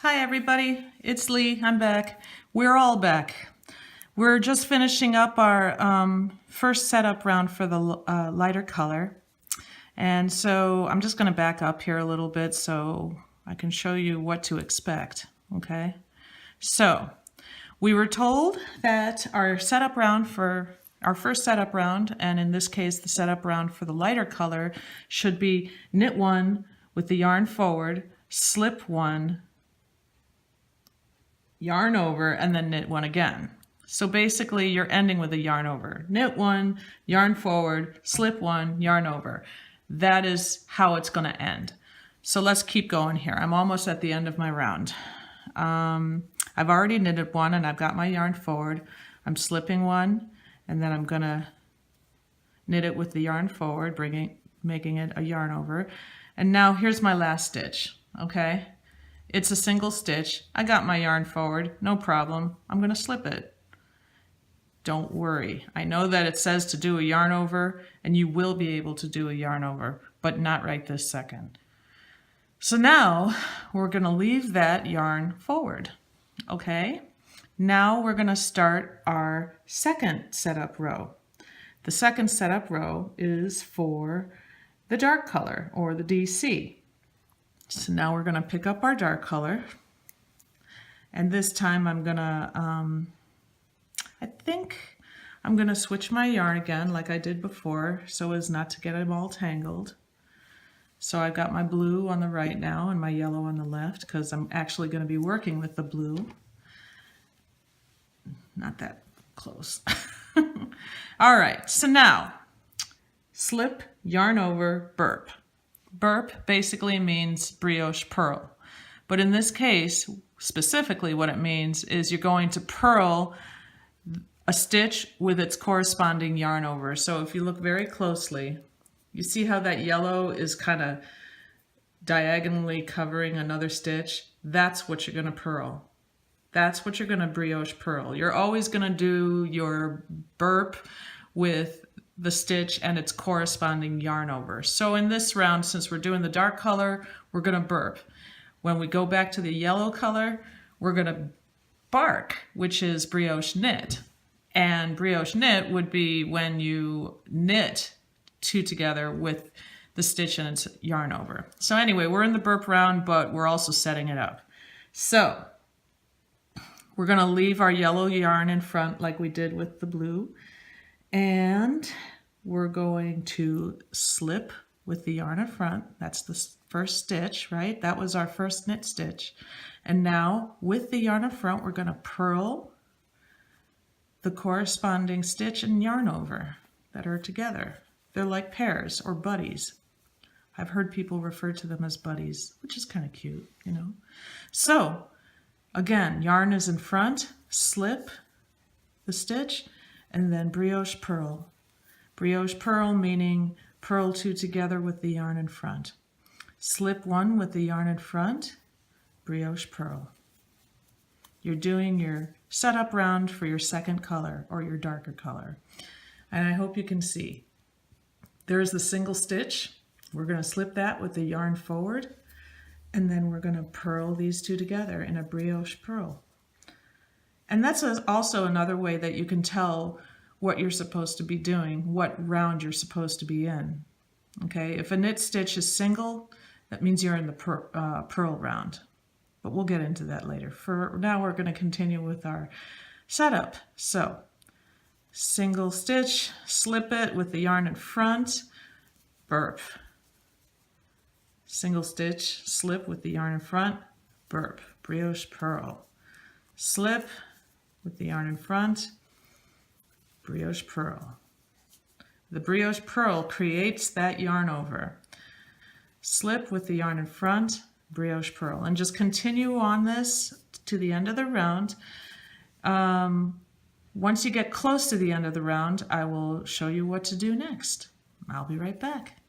Hi everybody, it's Lee. I'm back. We're all back. We're just finishing up our first setup round for the lighter color. And so I'm just going to back up here a little bit so I can show you what to expect. Okay. So we were told that our setup round for our first setup round, and in this case the setup round for the lighter color, should be knit one with the yarn forward, slip one, yarn over, and then knit one again. So basically you're ending with a yarn over. Knit one, yarn forward, slip one, yarn over. That is how it's going to end. So let's keep going here. I'm almost at the end of my round. I've already knitted one and I've got my yarn forward. I'm slipping one and then I'm going to knit it with the yarn forward, making it a yarn over. And now here's my last stitch, okay? It's a single stitch. I got my yarn forward, no problem. I'm going to slip it. Don't worry. I know that it says to do a yarn over, and you will be able to do a yarn over, but not right this second. So now we're going to leave that yarn forward. Okay? Now we're going to start our second setup row. The second setup row is for the dark color, or the DC. So now we're going to pick up our dark color, and this time I'm going to, I think I'm going to switch my yarn again like I did before so as not to get them all tangled. So I've got my blue on the right now and my yellow on the left because I'm actually going to be working with the blue. Not that close. All right, so now slip, yarn over, burp. Burp basically means brioche pearl, but in this case, specifically what it means is you're going to purl a stitch with its corresponding yarn over. So if you look very closely, you see how that yellow is kind of diagonally covering another stitch? That's what you're going to purl. That's what you're going to brioche pearl. You're always going to do your burp with the stitch and its corresponding yarn over. So in this round, since we're doing the dark color, we're going to burp. When we go back to the yellow color, we're going to bark, which is brioche knit. And brioche knit would be when you knit two together with the stitch and its yarn over. So anyway, we're in the burp round, but we're also setting it up. So we're going to leave our yellow yarn in front like we did with the blue. And we're going to slip with the yarn in front. That's the first stitch, right? That was our first knit stitch. And now with the yarn in front, we're going to purl the corresponding stitch and yarn over that are together. They're like pairs or buddies. I've heard people refer to them as buddies, which is kind of cute, you know. So again, yarn is in front, slip the stitch, and then brioche pearl. Brioche pearl meaning purl two together with the yarn in front. Slip one with the yarn in front, brioche pearl. You're doing your setup round for your second color or your darker color. And I hope you can see. There's the single stitch. We're going to slip that with the yarn forward, and then we're going to purl these two together in a brioche pearl. And that's also another way that you can tell what you're supposed to be doing, what round you're supposed to be in. Okay, if a knit stitch is single, that means you're in the purl round. But we'll get into that later. For now, we're going to continue with our setup. So, single stitch, slip it with the yarn in front, burp. Single stitch, slip with the yarn in front, burp, brioche pearl. Slip with the yarn in front, brioche pearl. The brioche pearl creates that yarn over. Slip with the yarn in front, brioche pearl, and just continue on this to the end of the round. Once you get close to the end of the round, I will show you what to do next. I'll be right back.